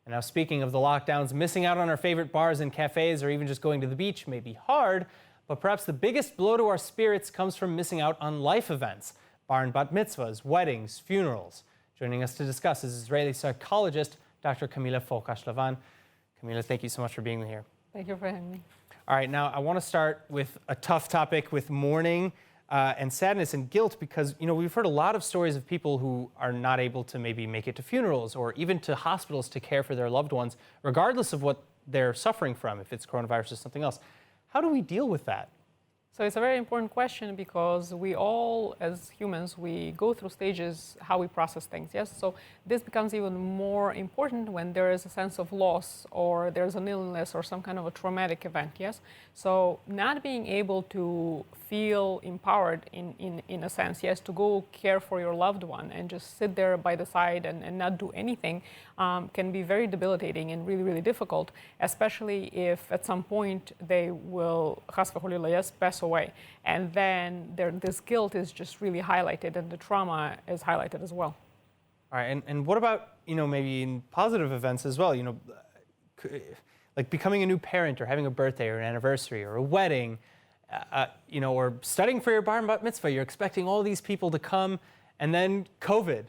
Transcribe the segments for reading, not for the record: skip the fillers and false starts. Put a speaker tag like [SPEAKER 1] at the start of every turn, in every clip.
[SPEAKER 1] And now, speaking of the lockdowns, missing out on our favorite bars and cafes or even just going to the beach may be hard, but perhaps the biggest blow to our spirits comes from missing out on life events, bar and bat mitzvahs, weddings, funerals. Joining us to discuss is Israeli psychologist Dr. Kamila Forkosh Lavan. Kamila, thank you so much for being here.
[SPEAKER 2] Thank you for having me.
[SPEAKER 1] All right, now I want to start with a tough topic, with mourning and sadness and guilt, because we've heard a lot of stories of people who are not able to maybe make it to funerals or even to hospitals to care for their loved ones, regardless of what they're suffering from, if it's coronavirus or something else. How do we deal with that?
[SPEAKER 2] So it's a very important question because we all, as humans, we go through stages how we process things, yes? So this becomes even more important when there is a sense of loss or there's an illness or some kind of a traumatic event, yes? So not being able to feel empowered in a sense, yes, to go care for your loved one and just sit there by the side and not do anything can be very debilitating and really, really difficult, especially if at some point they will, chas v'cholila, yes, pass away. And then this guilt is just really highlighted and the trauma is highlighted as well.
[SPEAKER 1] All right, and what about, maybe in positive events as well, like becoming a new parent or having a birthday or an anniversary or a wedding, or studying for your bar and bat mitzvah, you're expecting all these people to come, and then COVID,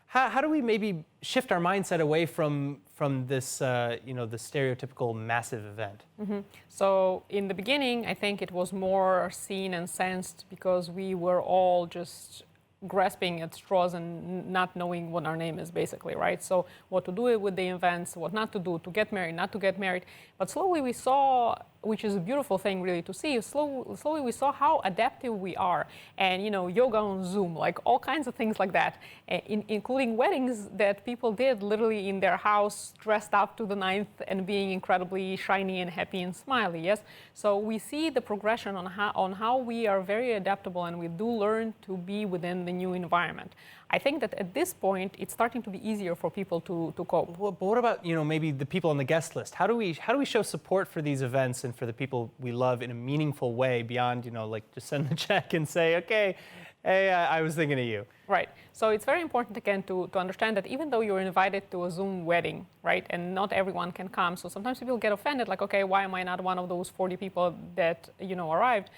[SPEAKER 1] how do we maybe shift our mindset away from this, the stereotypical massive event?
[SPEAKER 2] Mm-hmm. So in the beginning, I think it was more seen and sensed because we were all just grasping at straws and not knowing what our name is, basically, right? So what to do with the events, what not to do, to get married, not to get married. But slowly we saw, which is a beautiful thing really to see, slowly we saw how adaptive we are. And, yoga on Zoom, like all kinds of things like that, including weddings that people did literally in their house, dressed up to the ninth and being incredibly shiny and happy and smiley, yes? So we see the progression on how we are very adaptable and we do learn to be within the new environment. I think that at this point, it's starting to be easier for people to cope.
[SPEAKER 1] Well, but what about, maybe the people on the guest list? How do we show support for these events and for the people we love in a meaningful way beyond, like just send the check and say, okay, hey, I was thinking of you.
[SPEAKER 2] Right. So it's very important, again, to understand that even though you're invited to a Zoom wedding, right, and not everyone can come, so sometimes people get offended, like, okay, why am I not one of those 40 people that, arrived?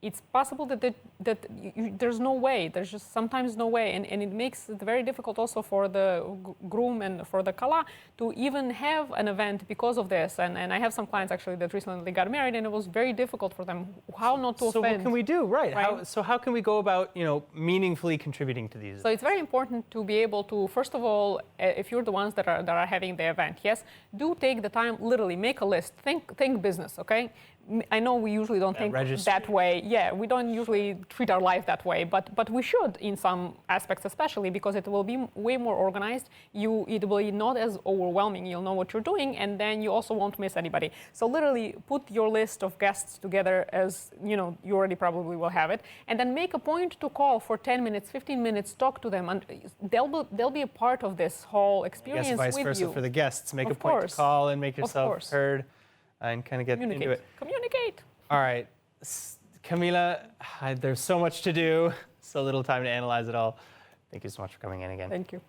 [SPEAKER 2] It's possible that there's no way. There's just sometimes no way. And it makes it very difficult also for the groom and for the kala to even have an event because of this. And I have some clients actually that recently got married and it was very difficult for them. How not to offend?
[SPEAKER 1] So what can we do? Right. How can we go about, meaningfully contributing to these?
[SPEAKER 2] So it's very important to be able to, first of all, if you're the ones that are having the event, yes, do take the time, literally make a list, think business, okay? I know we usually don't think that way. Yeah, we don't usually treat our life that way, but we should in some aspects, especially because it will be way more organized. It will be not as overwhelming. You'll know what you're doing, and then you also won't miss anybody. So literally put your list of guests together as, you already probably will have it, and then make a point to call for 10 minutes, 15 minutes, talk to them, and they'll be a part of this whole experience with you.
[SPEAKER 1] Vice versa for the guests. Make a point to call and make yourself heard. And kind of get into it.
[SPEAKER 2] Communicate.
[SPEAKER 1] All right. Kamila, there's so much to do, so little time to analyze it all. Thank you so much for coming in again.
[SPEAKER 2] Thank you.